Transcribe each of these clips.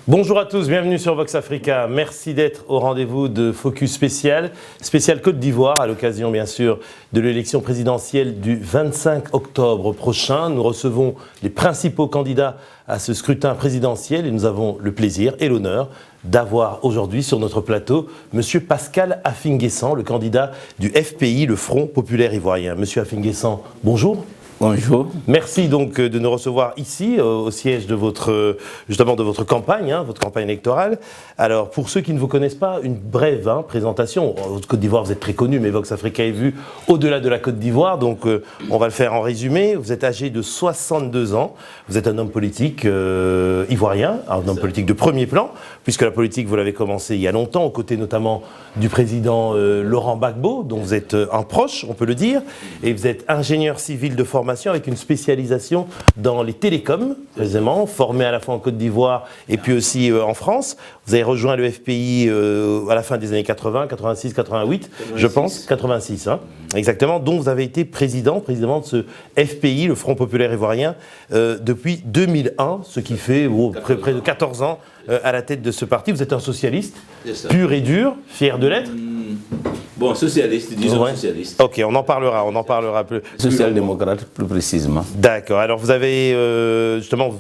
Bonjour à tous, bienvenue sur Vox Africa. Merci d'être au rendez-vous de Focus spécial Côte d'Ivoire, à l'occasion bien sûr de l'élection présidentielle du 25 octobre prochain. Nous recevons les principaux candidats à ce scrutin présidentiel et nous avons le plaisir et l'honneur d'avoir aujourd'hui sur notre plateau Monsieur Pascal Affi-N'Guessan, le candidat du FPI, le Front Populaire Ivoirien. Monsieur Affi-N'Guessan, bonjour. Bonjour. Merci donc de nous recevoir ici, au siège de votre campagne, votre campagne électorale. Alors, pour ceux qui ne vous connaissent pas, une brève présentation. En Côte d'Ivoire, vous êtes très connu, mais Vox Africa est vu au-delà de la Côte d'Ivoire, donc on va le faire en résumé. Vous êtes âgé de 62 ans, vous êtes un homme politique ivoirien, un homme politique de premier plan, puisque la politique, vous l'avez commencé il y a longtemps, aux côtés notamment du président Laurent Gbagbo, dont vous êtes un proche, on peut le dire, et vous êtes ingénieur civil de formation avec une spécialisation dans les télécoms, précisément, formé à la fois en Côte d'Ivoire et puis aussi en France. Vous avez rejoint le FPI à la fin des années 80, 86, 88, je pense, 86, exactement, dont vous avez été président de ce FPI, le Front Populaire Ivoirien, depuis 2001, ce qui fait près de 14 ans à la tête de ce parti. Vous êtes un socialiste, pur et dur, fier de l'être. Bon, socialiste, disons socialiste. Ok, on en parlera plus. Social-démocrate, plus précisément. D'accord, alors vous avez justement,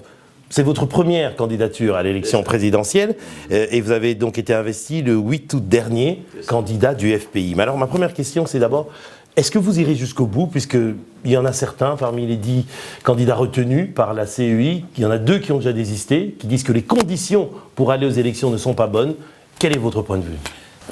c'est votre première candidature à l'élection présidentielle et vous avez donc été investi le 8 août dernier, candidat du FPI. Mais alors ma première question, c'est d'abord, est-ce que vous irez jusqu'au bout, puisqu'il y en a certains parmi les 10 candidats retenus par la CEI, il y en a 2 qui ont déjà désisté, qui disent que les conditions pour aller aux élections ne sont pas bonnes. Quel est votre point de vue ?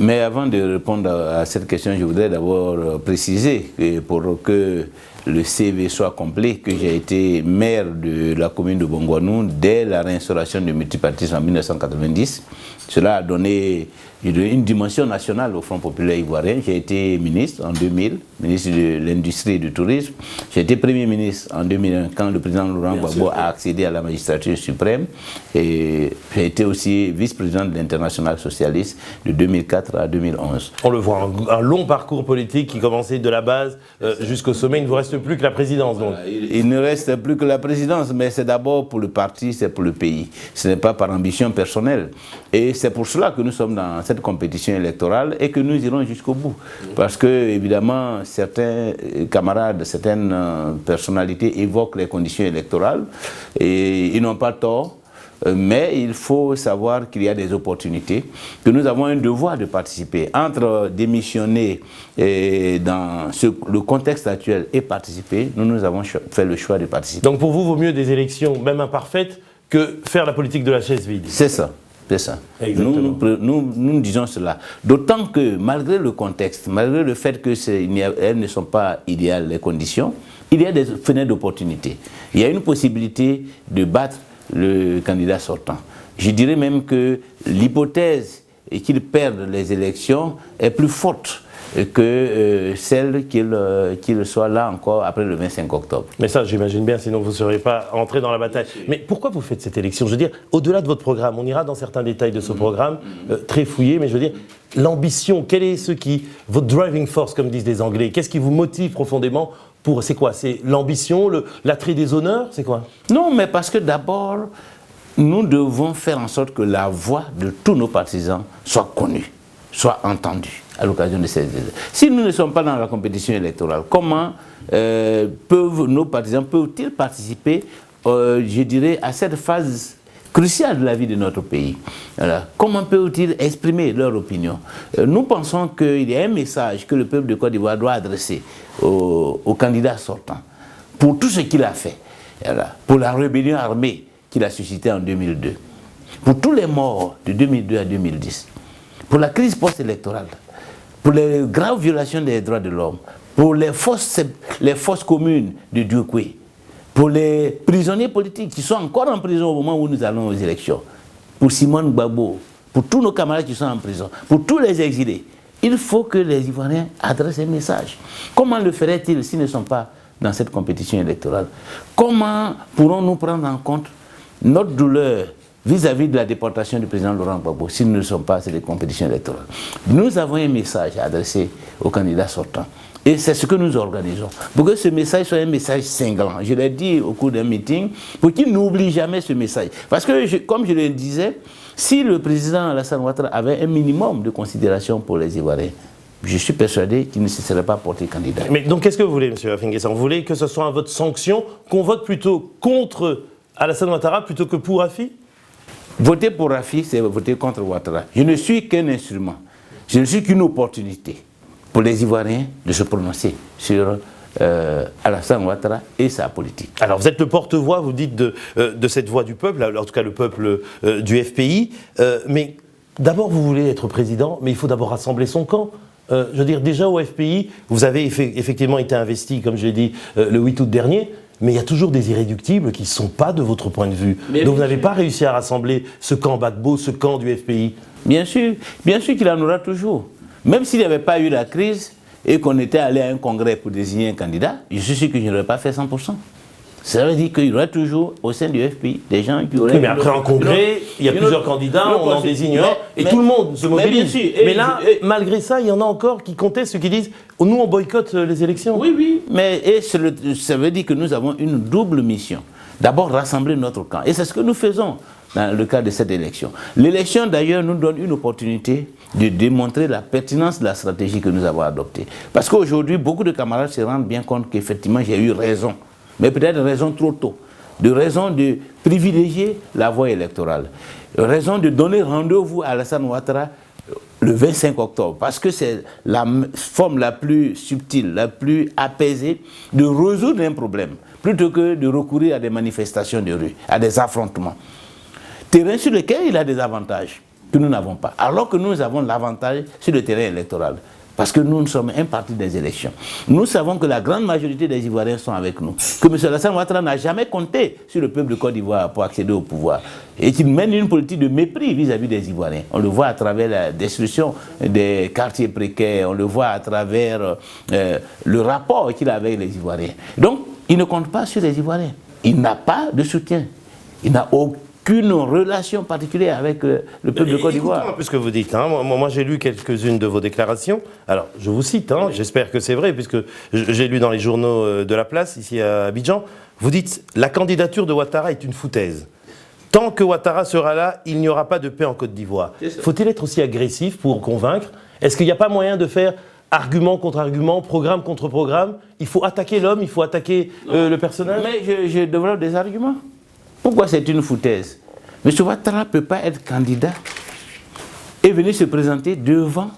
Mais avant de répondre à cette question, je voudrais d'abord préciser que pour que le CV soit complet, que j'ai été maire de la commune de Bongouanou dès la réinstauration du multipartisme en 1990. Cela a donné une dimension nationale au Front Populaire Ivoirien. J'ai été ministre en 2000, ministre de l'Industrie et du Tourisme. J'ai été Premier ministre en 2001 quand le président Laurent Gbagbo a accédé à la magistrature suprême. Et j'ai été aussi vice-président de l'Internationale socialiste de 2004 à 2011. On le voit, un long parcours politique qui commençait de la base jusqu'au sommet. Il ne vous reste plus que la présidence. Donc. Il ne reste plus que la présidence, mais c'est d'abord pour le parti, c'est pour le pays. Ce n'est pas par ambition personnelle. Et c'est pour cela que nous sommes dans cette compétition électorale et que nous irons jusqu'au bout. Parce que, évidemment, certains camarades, certaines personnalités évoquent les conditions électorales et ils n'ont pas tort. Mais il faut savoir qu'il y a des opportunités, que nous avons un devoir de participer. Entre démissionner dans le contexte actuel et participer, nous avons fait le choix de participer. Donc pour vous, il vaut mieux des élections, même imparfaites, que faire la politique de la chaise vide. C'est ça. C'est ça. Nous disons cela. D'autant que malgré le contexte, malgré le fait qu'elles ne sont pas idéales les conditions, il y a des fenêtres d'opportunité. Il y a une possibilité de battre le candidat sortant. Je dirais même que l'hypothèse qu'il perde les élections est plus forte que celle qu'il soit là encore après le 25 octobre. Mais ça, j'imagine bien, sinon vous ne seriez pas entré dans la bataille. Mais pourquoi vous faites cette élection? Je veux dire, au-delà de votre programme, on ira dans certains détails de ce programme, très fouillé, mais je veux dire, l'ambition, quel est votre driving force, comme disent les Anglais? Qu'est-ce qui vous motive profondément? C'est quoi? C'est l'ambition, l'attrait des honneurs? C'est quoi? Non, mais parce que d'abord, nous devons faire en sorte que la voix de tous nos partisans soit connue, soit entendue à l'occasion de ces élections. Si nous ne sommes pas dans la compétition électorale, comment nos partisans peuvent-ils participer, je dirais, à cette phase cruciale de la vie de notre pays? Voilà. Comment peuvent-ils exprimer leur opinion? Nous pensons qu'il y a un message que le peuple de Côte d'Ivoire doit adresser au candidat sortant pour tout ce qu'il a fait, voilà, pour la rébellion armée qu'il a suscitée en 2002, pour tous les morts de 2002 à 2010, pour la crise post-électorale, pour les graves violations des droits de l'homme, pour les fausses communes de Dioukwé, pour les prisonniers politiques qui sont encore en prison au moment où nous allons aux élections, pour Simone Gbagbo, pour tous nos camarades qui sont en prison, pour tous les exilés. Il faut que les Ivoiriens adressent un message. Comment le feraient-ils s'ils ne sont pas dans cette compétition électorale? Comment pourrons-nous prendre en compte notre douleur vis-à-vis de la déportation du président Laurent Gbagbo s'ils ne sont pas dans cette compétition électorale? Nous avons un message à adresser aux candidats sortants. Et c'est ce que nous organisons. Pour que ce message soit un message cinglant. Je l'ai dit au cours d'un meeting, pour qu'il n'oublie jamais ce message. Parce que, comme je le disais, si le président Alassane Ouattara avait un minimum de considération pour les Ivoiriens, je suis persuadé qu'il ne se serait pas porté candidat. Mais donc qu'est-ce que vous voulez, M. Afin-Guessan? Vous voulez que ce soit un vote sanction, qu'on vote plutôt contre Alassane Ouattara plutôt que pour Rafi? Voter pour Rafi, c'est voter contre Ouattara. Je ne suis qu'un instrument. Je ne suis qu'une opportunité pour les Ivoiriens de se prononcer sur Alassane Ouattara et sa politique. Alors vous êtes le porte-voix, vous dites, de cette voix du peuple, en tout cas le peuple du FPI, mais d'abord vous voulez être président, mais il faut d'abord rassembler son camp. Je veux dire, déjà au FPI, vous avez effectivement été investi, comme je l'ai dit, le 8 août dernier, mais il y a toujours des irréductibles qui ne sont pas de votre point de vue. Mais donc vous n'avez pas réussi à rassembler ce camp Gbagbo, ce camp du FPI. Bien sûr qu'il en aura toujours. Même s'il n'y avait pas eu la crise et qu'on était allé à un congrès pour désigner un candidat, je suis sûr que je n'aurais pas fait 100%. Ça veut dire qu'il y aurait toujours au sein du FPI des gens qui auraient... Oui, mais après en congrès, il y a plusieurs candidats, on en désigne un, et tout le monde se mobilise. Mais là, malgré ça, il y en a encore qui contestent, ceux qui disent « nous on boycotte les élections ». Oui, mais ça veut dire que nous avons une double mission. D'abord, rassembler notre camp. Et c'est ce que nous faisons dans le cadre de cette élection. L'élection, d'ailleurs, nous donne une opportunité de démontrer la pertinence de la stratégie que nous avons adoptée. Parce qu'aujourd'hui, beaucoup de camarades se rendent bien compte qu'effectivement, j'ai eu raison. Mais peut-être raison trop tôt. De raison de privilégier la voie électorale. Raison de donner rendez-vous à Alassane Ouattara le 25 octobre. Parce que c'est la forme la plus subtile, la plus apaisée de résoudre un problème. Plutôt que de recourir à des manifestations de rue, à des affrontements. Terrain sur lequel il a des avantages que nous n'avons pas. Alors que nous avons l'avantage sur le terrain électoral. Parce que nous sommes un parti des élections. Nous savons que la grande majorité des Ivoiriens sont avec nous. Que M. Alassane Ouattara n'a jamais compté sur le peuple de Côte d'Ivoire pour accéder au pouvoir. Et qu'il mène une politique de mépris vis-à-vis des Ivoiriens. On le voit à travers la destruction des quartiers précaires. On le voit à travers le rapport qu'il a avec les Ivoiriens. Donc, il ne compte pas sur les Ivoiriens. Il n'a pas de soutien. Il n'a aucune relation particulière avec le peuple de Côte d'Ivoire. Écoutons un peu ce que vous dites. Hein. Moi j'ai lu quelques-unes de vos déclarations. Alors, je vous cite, hein, j'espère que c'est vrai, puisque j'ai lu dans les journaux de la place, ici à Abidjan. Vous dites « La candidature de Ouattara est une foutaise. Tant que Ouattara sera là, il n'y aura pas de paix en Côte d'Ivoire. » Faut-il être aussi agressif pour convaincre? Est-ce qu'il n'y a pas moyen de faire argument contre argument, programme contre programme? Il faut attaquer l'homme, il faut attaquer le personnage? Mais je développe des arguments. Pourquoi c'est une foutaise? M. Ouattara ne peut pas être candidat et venir se présenter devant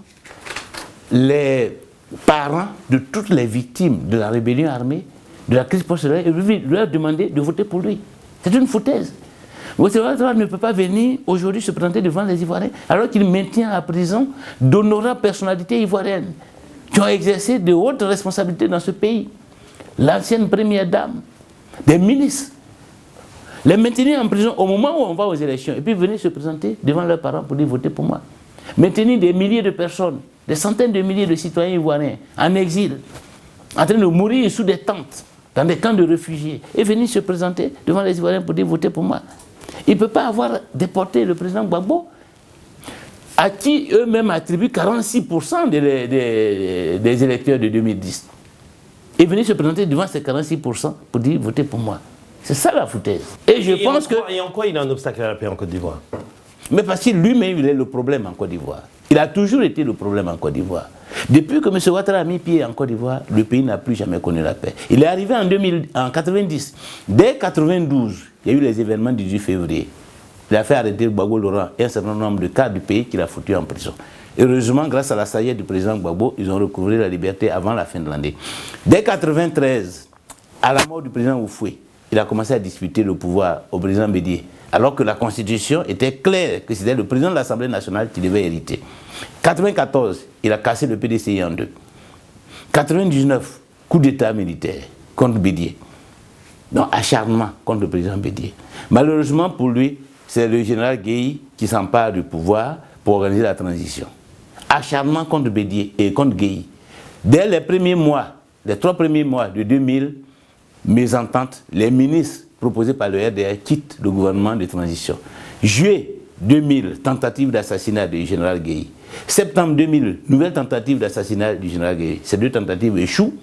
les parents de toutes les victimes de la rébellion armée, de la crise post-coloniale, et leur demander de voter pour lui. C'est une foutaise. M. Ouattara ne peut pas venir aujourd'hui se présenter devant les Ivoiriens alors qu'il maintient à prison d'honorables personnalités ivoiriennes qui ont exercé de hautes responsabilités dans ce pays. L'ancienne première dame, des ministres. Les maintenir en prison au moment où on va aux élections et puis venir se présenter devant leurs parents pour dire votez pour moi. Maintenir des milliers de personnes, des centaines de milliers de citoyens ivoiriens en exil, en train de mourir sous des tentes, dans des camps de réfugiés, et venir se présenter devant les Ivoiriens pour dire votez pour moi. Il ne peut pas avoir déporté le président Gbagbo, à qui eux-mêmes attribuent 46% des électeurs de 2010. Et venir se présenter devant ces 46% pour dire votez pour moi. C'est ça la foutaise. Et en quoi il a un obstacle à la paix en Côte d'Ivoire? Mais parce que lui-même, il est le problème en Côte d'Ivoire. Il a toujours été le problème en Côte d'Ivoire. Depuis que M. Ouattara a mis pied en Côte d'Ivoire, le pays n'a plus jamais connu la paix. Il est arrivé en 1990. Dès 1992, il y a eu les événements du 18 février. Il a fait arrêter Gbagbo Laurent et un certain nombre de cadres du pays qu'il a foutu en prison. Heureusement, grâce à la sagesse du président Gbagbo, ils ont recouvré la liberté avant la fin de l'année. Dès 1993, à la mort du président Oufoué, il a commencé à disputer le pouvoir au président Bédié, alors que la Constitution était claire que c'était le président de l'Assemblée nationale qui devait hériter. 1994, il a cassé le PDCI en deux. 1999, coup d'État militaire contre Bédié. Donc acharnement contre le président Bédié. Malheureusement pour lui, c'est le général Gueye qui s'empare du pouvoir pour organiser la transition. Acharnement contre Bédié et contre Gueye. Dès les premiers mois, les 3 premiers mois de 2000, mésentente, les ministres proposés par le RDA quittent le gouvernement de transition. Juillet 2000, tentative d'assassinat du général Gueye. Septembre 2000, nouvelle tentative d'assassinat du général Gueye. Ces deux tentatives échouent.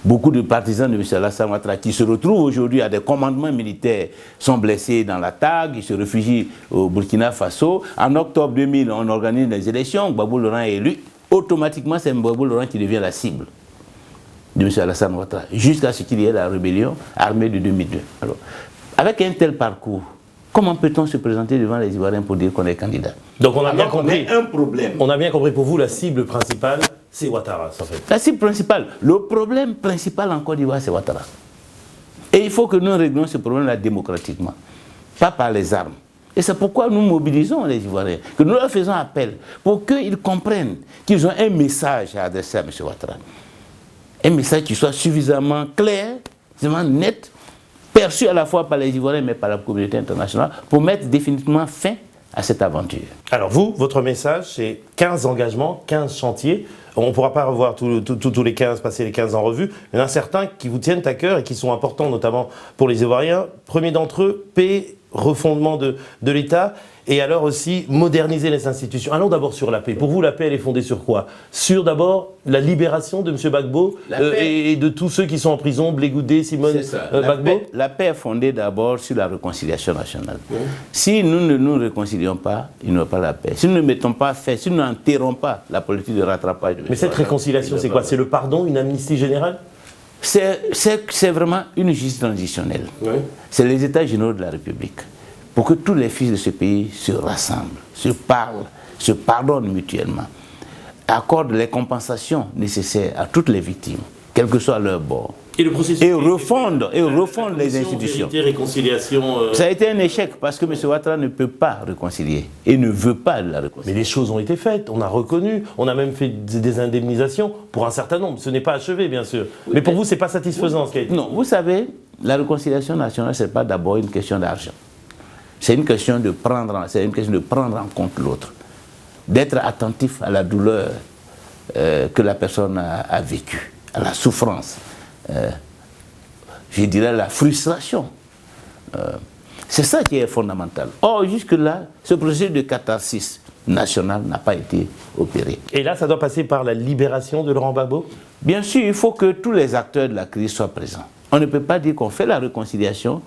Beaucoup de partisans de M. Alassane Ouattara qui se retrouvent aujourd'hui à des commandements militaires sont blessés dans l'attaque, ils se réfugient au Burkina Faso. En octobre 2000, on organise des élections, Gbagbo Laurent est élu. Automatiquement, c'est Gbagbo Laurent qui devient la cible de M. Alassane Ouattara, jusqu'à ce qu'il y ait la rébellion armée de 2002. Alors, avec un tel parcours, comment peut-on se présenter devant les Ivoiriens pour dire qu'on est candidat? Donc on a bien compris. On a un problème. On a bien compris, pour vous, la cible principale, c'est Ouattara, en fait. La cible principale, le problème principal en Côte d'Ivoire, c'est Ouattara. Et il faut que nous réglions ce problème-là démocratiquement, pas par les armes. Et c'est pourquoi nous mobilisons les Ivoiriens, que nous leur faisons appel pour qu'ils comprennent qu'ils ont un message à adresser à M. Ouattara. Un message qui soit suffisamment clair, suffisamment net, perçu à la fois par les Ivoiriens mais par la communauté internationale pour mettre définitivement fin à cette aventure. Alors vous, votre message, c'est 15 engagements, 15 chantiers. On ne pourra pas revoir tous les 15, passer les 15 en revue. Il y en a certains qui vous tiennent à cœur et qui sont importants, notamment pour les Ivoiriens. Premier d'entre eux, paix, refondement de l'État, et alors aussi moderniser les institutions. Allons d'abord sur la paix. Pour vous, la paix, elle est fondée sur quoi? Sur d'abord la libération de M. Gbagbo et de tous ceux qui sont en prison, Blé Goudé, Simone Gbagbo. La paix est fondée d'abord sur la réconciliation nationale. Si nous ne nous réconcilions pas, il n'y aura pas la paix. Si nous ne mettons pas fin, si nous n'enterrons pas la politique de rattrapage. Mais cette réconciliation, c'est quoi? C'est le pardon, une amnistie générale? C'est vraiment une justice transitionnelle. C'est les États généraux de la République. Pour que tous les fils de ce pays se rassemblent, se parlent, se pardonnent mutuellement, accordent les compensations nécessaires à toutes les victimes, quel que soit leur bord. Et refondent les institutions. Réconciliation, Ça a été un échec parce que M. Ouattara ne peut pas réconcilier et ne veut pas de la réconciliation. Mais les choses ont été faites, on a reconnu, on a même fait des indemnisations pour un certain nombre. Ce n'est pas achevé, bien sûr. Oui, mais pour vous, ce n'est pas satisfaisant ce qui a été. Non, vous savez, la réconciliation nationale, ce n'est pas d'abord une question d'argent. C'est une question de prendre en compte l'autre, d'être attentif à la douleur que la personne a vécue, à la souffrance, je dirais la frustration. C'est ça qui est fondamental. Or, jusque-là, ce processus de catharsis national n'a pas été opéré. Et là, ça doit passer par la libération de Laurent Gbagbo? Bien sûr, il faut que tous les acteurs de la crise soient présents. On ne peut pas dire qu'on fait la réconciliation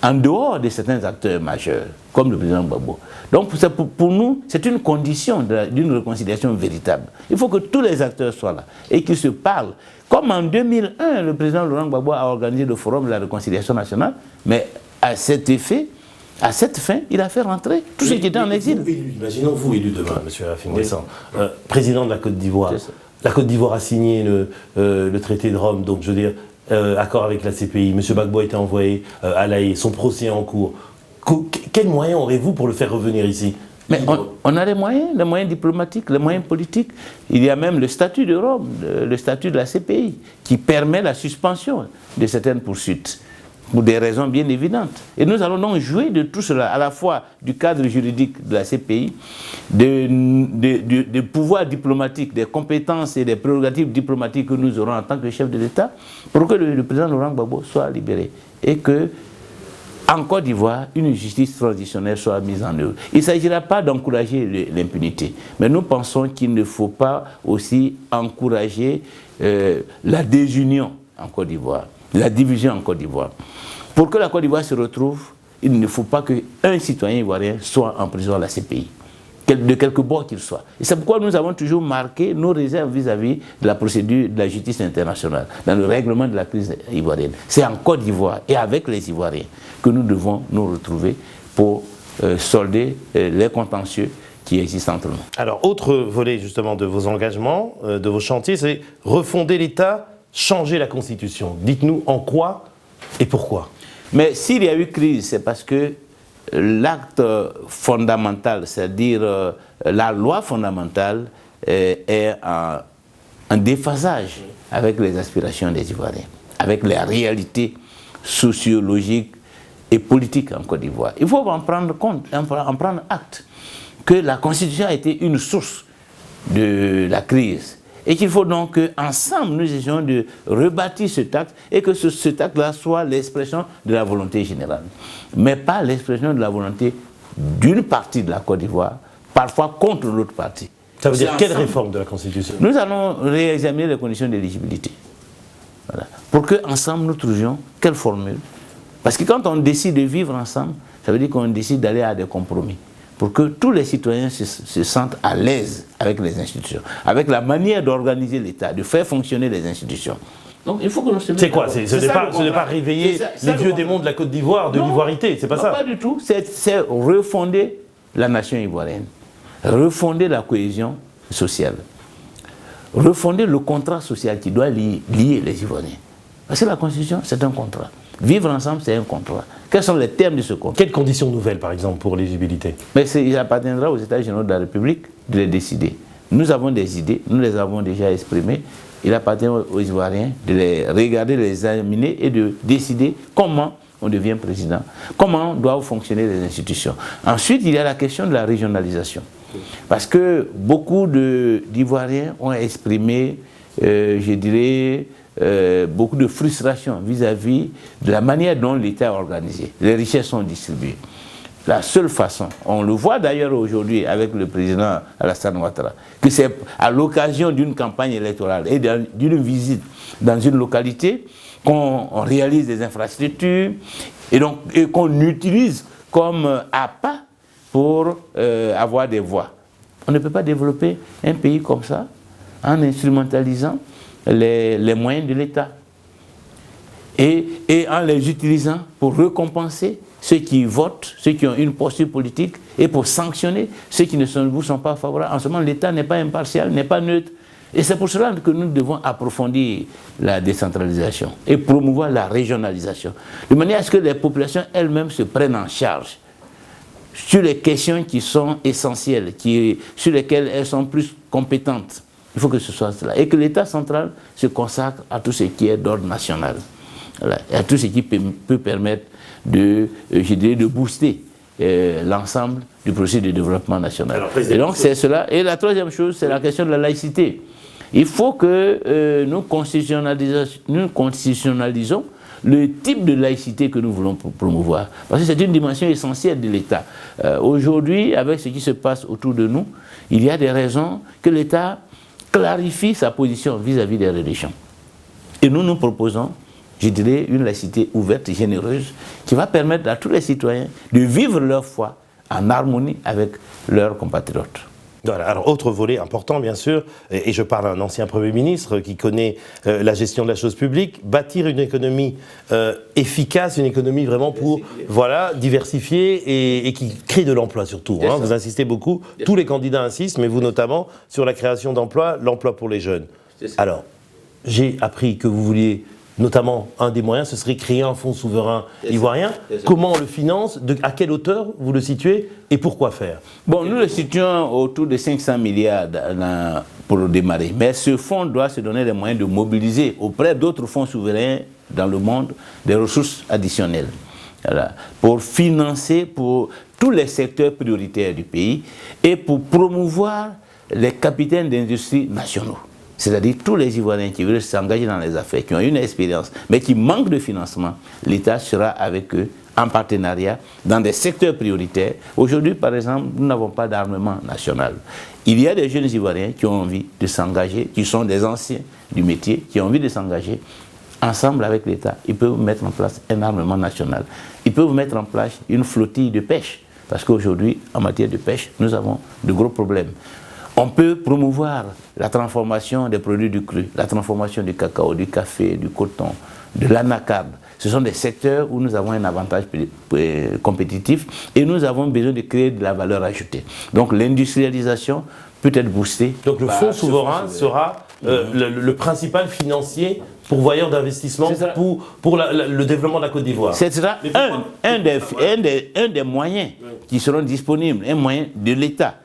en dehors de certains acteurs majeurs, comme le président Gbagbo. Donc pour nous, c'est une condition d'une réconciliation véritable. Il faut que tous les acteurs soient là et qu'ils se parlent. Comme en 2001, le président Laurent Gbagbo a organisé le forum de la réconciliation nationale, mais à cet effet, à cette fin, il a fait rentrer tous ceux qui étaient en exil. Imaginons vous élu demain, M. Rafin Guessant, président de la Côte d'Ivoire. La Côte d'Ivoire a signé le traité de Rome, donc je veux dire, accord avec la CPI, M. Gbagbo a été envoyé à La Haye, son procès est en cours. Quels moyens aurez-vous pour le faire revenir ici? Mais on a les moyens diplomatiques, les moyens politiques. Il y a même le statut de Rome, le statut de la CPI, qui permet la suspension de certaines poursuites, pour des raisons bien évidentes. Et nous allons donc jouer de tout cela, à la fois du cadre juridique de la CPI, des pouvoirs diplomatiques, des compétences et des prérogatives diplomatiques que nous aurons en tant que chef de l'État, pour que le président Laurent Gbagbo soit libéré. Et que, en Côte d'Ivoire, une justice transitionnelle soit mise en œuvre. Il ne s'agira pas d'encourager l'impunité, mais nous pensons qu'il ne faut pas aussi encourager la désunion en Côte d'Ivoire, la division en Côte d'Ivoire. Pour que la Côte d'Ivoire se retrouve, il ne faut pas qu'un citoyen ivoirien soit en prison à la CPI, de quelque bord qu'il soit. Et c'est pourquoi nous avons toujours marqué nos réserves vis-à-vis de la procédure de la justice internationale, dans le règlement de la crise ivoirienne. C'est en Côte d'Ivoire et avec les Ivoiriens que nous devons nous retrouver pour solder les contentieux qui existent entre nous. Alors, autre volet justement de vos engagements, de vos chantiers, c'est refonder l'État, changer la Constitution. Dites-nous en quoi et pourquoi. Mais s'il y a eu crise, c'est parce que l'acte fondamental, c'est-à-dire la loi fondamentale, est en déphasage avec les aspirations des Ivoiriens, avec les réalités sociologiques et politiques en Côte d'Ivoire. Il faut en prendre compte, en prendre acte, que la Constitution a été une source de la crise. Et qu'il faut donc qu'ensemble, nous essayons de rebâtir cet acte et que cet acte-là soit l'expression de la volonté générale. Mais pas l'expression de la volonté d'une partie de la Côte d'Ivoire, parfois contre l'autre partie. Ça veut dire quelle réforme de la Constitution? Nous allons réexaminer les conditions d'éligibilité. Voilà. Pour qu'ensemble nous trouvions quelle formule. Parce que quand on décide de vivre ensemble, ça veut dire qu'on décide d'aller à des compromis. Pour que tous les citoyens se sentent à l'aise avec les institutions, avec la manière d'organiser l'État, de faire fonctionner les institutions. Donc il faut que nous se... C'est quoi? Ce n'est pas réveiller les vieux démons de la Côte d'Ivoire, de l'ivoirité, c'est pas ça? Non, pas du tout. C'est refonder la nation ivoirienne, refonder la cohésion sociale, refonder le contrat social qui doit lier les Ivoiriens. Parce que la Constitution, c'est un contrat. Vivre ensemble, c'est un contrat. Quels sont les termes de ce contrat? Quelles conditions nouvelles, par exemple, pour l'éligibilité? Mais il appartiendra aux États généraux de la République de les décider. Nous avons des idées, nous les avons déjà exprimées. Il appartient aux Ivoiriens de les regarder, de les examiner et de décider comment on devient président, comment doivent fonctionner les institutions. Ensuite, il y a la question de la régionalisation. Parce que beaucoup d'Ivoiriens ont exprimé, je dirais, beaucoup de frustration vis-à-vis de la manière dont l'État est organisé. Les richesses sont distribuées. La seule façon, on le voit d'ailleurs aujourd'hui avec le président Alassane Ouattara, que c'est à l'occasion d'une campagne électorale et d'une visite dans une localité qu'on réalise des infrastructures et qu'on utilise comme appât pour avoir des voix. On ne peut pas développer un pays comme ça en instrumentalisant les moyens de l'État et en les utilisant pour récompenser ceux qui votent, ceux qui ont une posture politique et pour sanctionner ceux qui ne vous sont pas favorables. En ce moment, l'État n'est pas impartial, n'est pas neutre. Et c'est pour cela que nous devons approfondir la décentralisation et promouvoir la régionalisation, de manière à ce que les populations elles-mêmes se prennent en charge sur les questions qui sont essentielles, sur lesquelles elles sont plus compétentes. Il faut que ce soit cela. Et que l'État central se consacre à tout ce qui est d'ordre national. Voilà. Et à tout ce qui peut permettre de booster l'ensemble du processus de développement national. Et donc c'est cela. Et la troisième chose, c'est la question de la laïcité. Il faut que nous constitutionnalisons le type de laïcité que nous voulons promouvoir. Parce que c'est une dimension essentielle de l'État. Aujourd'hui, avec ce qui se passe autour de nous, il y a des raisons que l'État clarifie sa position vis-à-vis des religions. Et nous proposons, je dirais, une laïcité ouverte et généreuse qui va permettre à tous les citoyens de vivre leur foi en harmonie avec leurs compatriotes. Voilà. Alors, autre volet important, bien sûr, et je parle à un ancien Premier ministre qui connaît la gestion de la chose publique, bâtir une économie efficace, une économie vraiment pour diversifier et qui crée de l'emploi surtout. Hein. Vous insistez beaucoup, tous les candidats insistent, mais vous notamment, sur la création d'emplois, l'emploi pour les jeunes. Alors, j'ai appris que vous vouliez... Notamment, un des moyens, ce serait créer un fonds souverain ivoirien. Comment on le finance? À quelle hauteur vous le situez? Et pourquoi faire? Bon, nous le situons autour de 500 milliards pour le démarrer. Mais ce fonds doit se donner les moyens de mobiliser auprès d'autres fonds souverains dans le monde des ressources additionnelles. Voilà. Pour financer pour tous les secteurs prioritaires du pays et pour promouvoir les capitaines d'industrie nationaux. C'est-à-dire tous les Ivoiriens qui veulent s'engager dans les affaires, qui ont une expérience, mais qui manquent de financement, l'État sera avec eux en partenariat dans des secteurs prioritaires. Aujourd'hui, par exemple, nous n'avons pas d'armement national. Il y a des jeunes Ivoiriens qui ont envie de s'engager, qui sont des anciens du métier, qui ont envie de s'engager. Ensemble avec l'État, ils peuvent mettre en place un armement national. Ils peuvent mettre en place une flottille de pêche. Parce qu'aujourd'hui, en matière de pêche, nous avons de gros problèmes. On peut promouvoir la transformation des produits du cru, la transformation du cacao, du café, du coton, de l'anacarde. Ce sont des secteurs où nous avons un avantage compétitif et nous avons besoin de créer de la valeur ajoutée. Donc l'industrialisation peut être boostée. Donc le fonds souverain sera le principal financier pourvoyeur d'investissement pour le développement de la Côte d'Ivoire. Ce sera un des moyens qui seront disponibles, un moyen de l'État.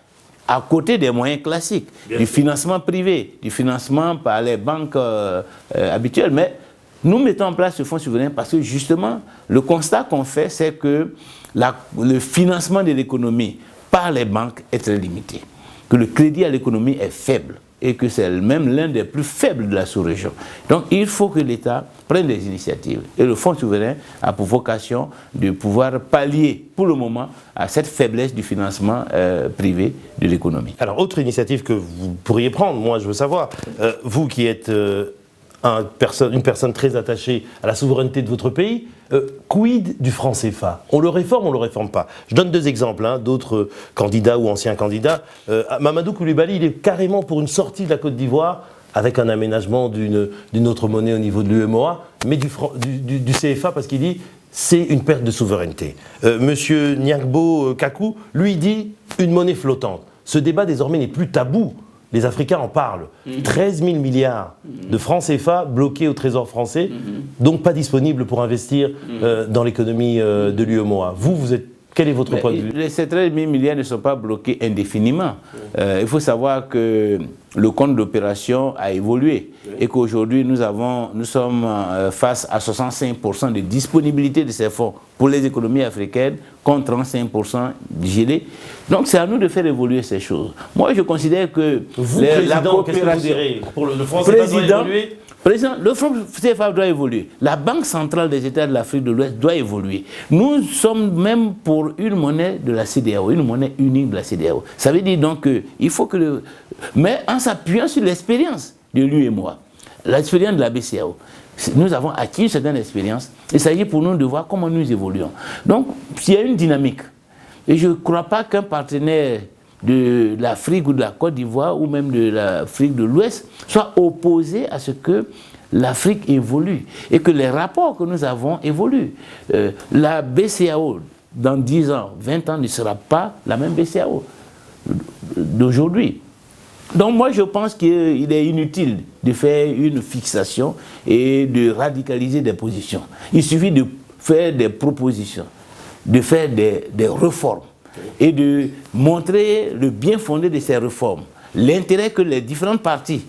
À côté des moyens classiques, du financement privé, du financement par les banques habituelles. Mais nous mettons en place ce fonds souverain parce que justement, le constat qu'on fait, c'est que le financement de l'économie par les banques est très limité. Que le crédit à l'économie est faible. et que c'est même l'un des plus faibles de la sous-région. Donc il faut que l'État prenne des initiatives. Et le Fonds souverain a pour vocation de pouvoir pallier pour le moment à cette faiblesse du financement privé de l'économie. Alors, autre initiative que vous pourriez prendre, moi je veux savoir, vous qui êtes une personne très attachée à la souveraineté de votre pays, quid du franc CFA? On le réforme ou on ne le réforme pas? Je donne deux exemples, d'autres candidats ou anciens candidats. Mamadou Koulibaly, il est carrément pour une sortie de la Côte d'Ivoire avec un aménagement d'une autre monnaie au niveau de l'UEMOA, mais du CFA parce qu'il dit c'est une perte de souveraineté. Monsieur Nyangbo Kakou, lui dit une monnaie flottante. Ce débat désormais n'est plus tabou. Les Africains en parlent. 13 000 milliards de francs CFA bloqués au Trésor français, donc pas disponibles pour investir dans l'économie de l'UEMOA. Quel est votre point de vue? Ces 13 000 milliards ne sont pas bloqués indéfiniment. Il faut savoir que le compte d'opération a évolué et qu'aujourd'hui nous sommes face à 65% de disponibilité de ces fonds pour les économies africaines contre 35% gelés. Donc c'est à nous de faire évoluer ces choses. Moi je considère que la coopération pour le franc CFA doit évoluer. Président, le franc CFA doit évoluer. La Banque centrale des États de l'Afrique de l'Ouest doit évoluer. Nous sommes même pour une monnaie de la CEDEAO, une monnaie unique de la CEDEAO. Ça veut dire donc qu'il faut que... Mais en s'appuyant sur l'expérience de l'UEMOA, l'expérience de la BCEAO, nous avons acquis une certaine expérience. Il s'agit pour nous de voir comment nous évoluons. Donc, il y a une dynamique. Et je ne crois pas qu'un partenaire de l'Afrique ou de la Côte d'Ivoire ou même de l'Afrique de l'Ouest soit opposé à ce que l'Afrique évolue et que les rapports que nous avons évoluent. La BCEAO, dans 10 ans, 20 ans, ne sera pas la même BCEAO d'aujourd'hui. Donc moi je pense qu'il est inutile de faire une fixation et de radicaliser des positions. Il suffit de faire des propositions, de faire des réformes et de montrer le bien fondé de ces réformes, l'intérêt que les différentes parties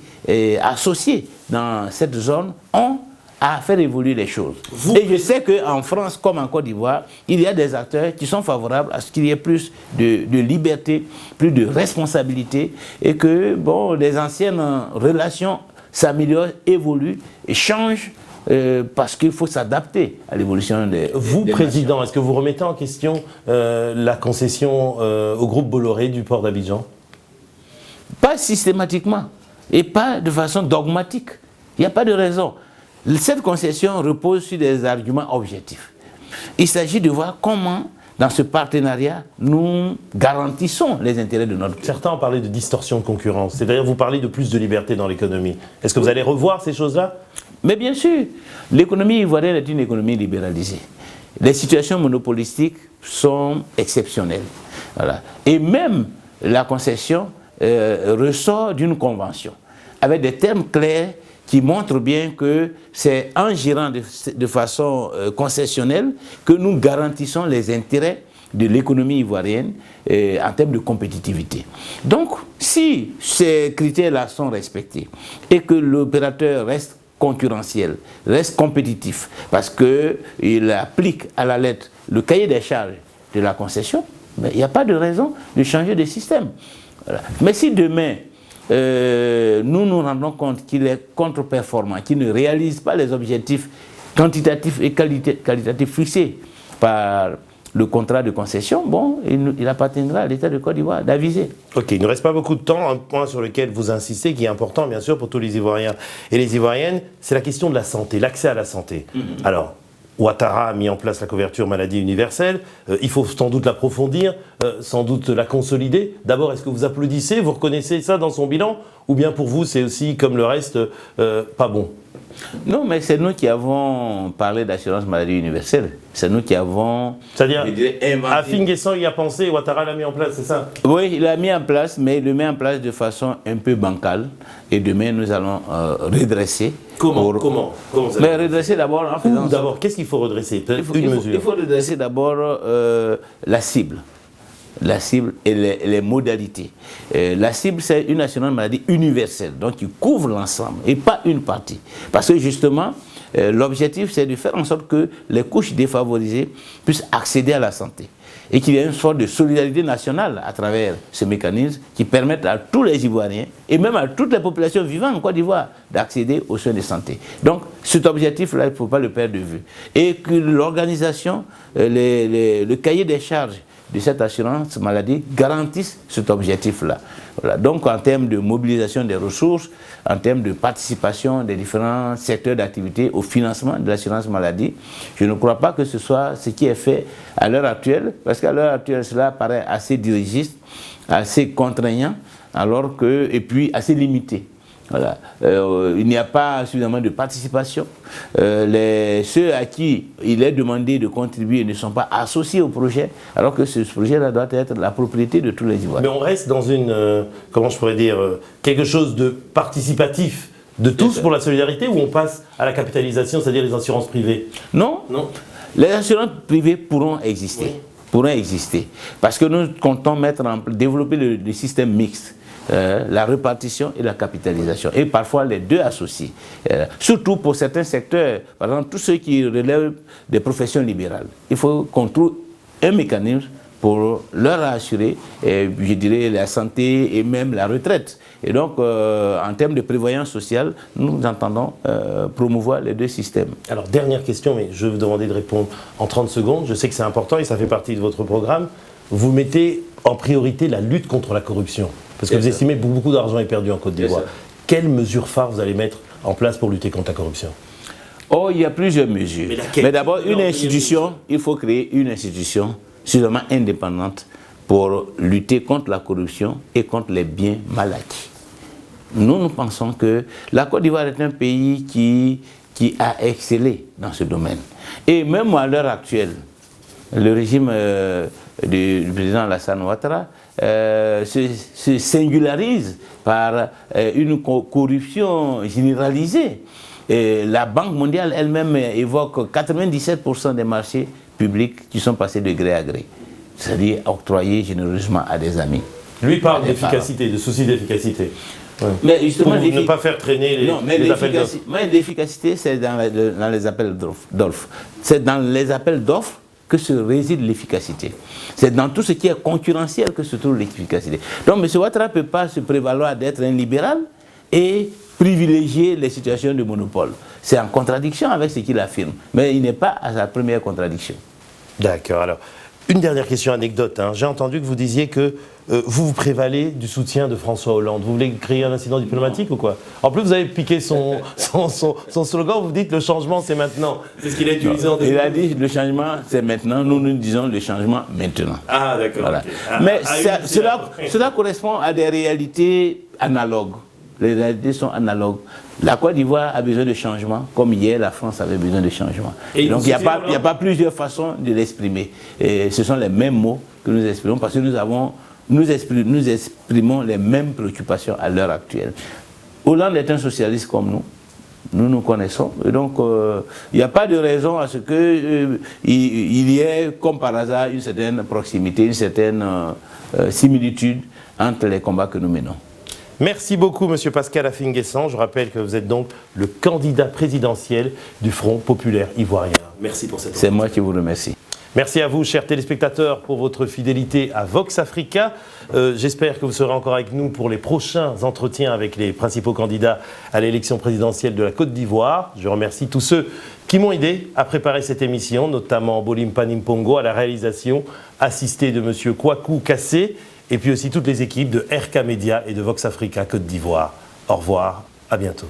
associées dans cette zone ont à faire évoluer les choses. Et je sais qu'en France, comme en Côte d'Ivoire, il y a des acteurs qui sont favorables à ce qu'il y ait plus de liberté, plus de responsabilité, et que bon, les anciennes relations s'améliorent, évoluent et changent, parce qu'il faut s'adapter à l'évolution des Président, est-ce que vous remettez en question la concession au groupe Bolloré du port d'Abidjan? Pas systématiquement et pas de façon dogmatique. Il n'y a pas de raison. Cette concession repose sur des arguments objectifs. Il s'agit de voir comment, dans ce partenariat, nous garantissons les intérêts de notre pays. Certains ont parlé de distorsion de concurrence, c'est-à-dire vous parlez de plus de liberté dans l'économie. Est-ce que vous allez revoir ces choses-là? Mais bien sûr, l'économie ivoirienne est une économie libéralisée. Les situations monopolistiques sont exceptionnelles. Voilà. Et même la concession ressort d'une convention, avec des termes clairs qui montrent bien que c'est en gérant de façon concessionnelle que nous garantissons les intérêts de l'économie ivoirienne en termes de compétitivité. Donc, si ces critères-là sont respectés et que l'opérateur reste concurrentiel, reste compétitif, parce qu'il applique à la lettre le cahier des charges de la concession, il n'y a pas de raison de changer de système. Voilà. Mais si demain, nous nous rendons compte qu'il est contre-performant, qu'il ne réalise pas les objectifs quantitatifs et qualitatifs fixés par le contrat de concession, bon, il appartiendra à l'État de Côte d'Ivoire d'aviser. Ok, il ne reste pas beaucoup de temps. Un point sur lequel vous insistez, qui est important bien sûr pour tous les Ivoiriens et les Ivoiriennes, c'est la question de la santé, l'accès à la santé. Alors, Ouattara a mis en place la couverture maladie universelle. Il faut sans doute l'approfondir, sans doute la consolider. D'abord, est-ce que vous applaudissez, vous reconnaissez ça dans son bilan? Ou bien pour vous, c'est aussi, comme le reste, pas bon? Non, mais c'est nous qui avons parlé d'assurance maladie universelle. C'est nous qui avons... C'est-à-dire, Afin Guesson y a pensé, Ouattara l'a mis en place, c'est ça? Oui, il l'a mis en place, mais il le met en place de façon un peu bancale. Et demain, nous allons redresser. Comment mais redresser d'abord en faisant... D'abord, qu'est-ce qu'il faut redresser? Il faut redresser d'abord la cible. La cible et les modalités. La cible, c'est une assurance maladie universelle, donc qui couvre l'ensemble et pas une partie. Parce que justement, l'objectif, c'est de faire en sorte que les couches défavorisées puissent accéder à la santé. et qu'il y ait une sorte de solidarité nationale à travers ce mécanisme qui permette à tous les Ivoiriens et même à toutes les populations vivant en Côte d'Ivoire d'accéder aux soins de santé. Donc cet objectif-là, il ne faut pas le perdre de vue. Et que l'organisation, le cahier des charges de cette assurance maladie garantissent cet objectif-là. Voilà. Donc en termes de mobilisation des ressources, en termes de participation des différents secteurs d'activité au financement de l'assurance maladie, je ne crois pas que ce soit ce qui est fait à l'heure actuelle, parce qu'à l'heure actuelle cela paraît assez dirigiste, assez contraignant, alors que, et puis assez limité. Voilà. Il n'y a pas suffisamment de participation. Ceux à qui il est demandé de contribuer ne sont pas associés au projet, alors que ce projet-là doit être la propriété de tous les Ivoiriens. Mais on reste dans une, comment je pourrais dire, quelque chose de participatif de tous pour la solidarité, ou on passe à la capitalisation, c'est-à-dire les assurances privées? Non, non. Les assurances privées pourront exister. Oui. Pourront exister. Parce que nous comptons développer le système mixte. La répartition et la capitalisation, et parfois les deux associés. Surtout pour certains secteurs, par exemple tous ceux qui relèvent des professions libérales. Il faut qu'on trouve un mécanisme pour leur assurer, je dirais, la santé et même la retraite. Et donc, en termes de prévoyance sociale, nous entendons promouvoir les deux systèmes. Alors, dernière question, mais je vais vous demander de répondre en 30 secondes. Je sais que c'est important et ça fait partie de votre programme. Vous mettez en priorité la lutte contre la corruption. Parce que vous estimez que beaucoup d'argent est perdu en Côte d'Ivoire. Quelles mesures phares vous allez mettre en place pour lutter contre la corruption? Oh, il y a plusieurs mesures. Mais d'abord, une institution, il faut créer une institution suffisamment indépendante pour lutter contre la corruption et contre les biens mal acquis. Nous pensons que la Côte d'Ivoire est un pays qui a excellé dans ce domaine. Et même à l'heure actuelle, le régime du président Alassane Ouattara se singularise par une corruption généralisée. Et la Banque mondiale elle-même évoque 97% des marchés publics qui sont passés de gré à gré, c'est-à-dire octroyés généreusement à des amis. Lui parle d'efficacité, de souci d'efficacité. Ouais. Mais justement, pour ne pas faire traîner les appels d'offres. Mais l'efficacité, c'est dans les appels d'offres. C'est dans les appels d'offres que se réside l'efficacité. C'est dans tout ce qui est concurrentiel que se trouve l'efficacité. Donc M. Ouattara ne peut pas se prévaloir d'être un libéral et privilégier les situations de monopole. C'est en contradiction avec ce qu'il affirme. Mais il n'est pas à sa première contradiction. D'accord. Alors, une dernière question anecdote. Hein. J'ai entendu que vous disiez que vous vous prévalez du soutien de François Hollande. Vous voulez créer un incident diplomatique ou quoi? En plus, vous avez piqué son slogan, vous dites le changement c'est maintenant. C'est ce qu'il a utilisé en début. Il a dit le changement c'est maintenant, nous disons le changement maintenant. Ah d'accord. Voilà. Okay. Mais cela correspond à des réalités analogues. Les réalités sont analogues. La Côte d'Ivoire a besoin de changement, comme hier la France avait besoin de changement. Et donc il n'y a pas plusieurs façons de l'exprimer. Ce sont les mêmes mots que nous exprimons parce que nous exprimons les mêmes préoccupations à l'heure actuelle. Hollande est un socialiste comme nous nous connaissons, et donc il n'y a pas de raison à ce qu'il y ait, comme par hasard, une certaine proximité, une certaine similitude entre les combats que nous menons. Merci beaucoup, Monsieur Pascal Affi-N'Guessan. Je rappelle que vous êtes donc le candidat présidentiel du Front populaire ivoirien. Merci pour cette C'est moi qui vous remercie. Merci à vous, chers téléspectateurs, pour votre fidélité à Vox Africa. J'espère que vous serez encore avec nous pour les prochains entretiens avec les principaux candidats à l'élection présidentielle de la Côte d'Ivoire. Je remercie tous ceux qui m'ont aidé à préparer cette émission, notamment Bolim Panimpongo à la réalisation, assisté de Monsieur Kwaku Kassé, et puis aussi toutes les équipes de RK Média et de Vox Africa Côte d'Ivoire. Au revoir, à bientôt.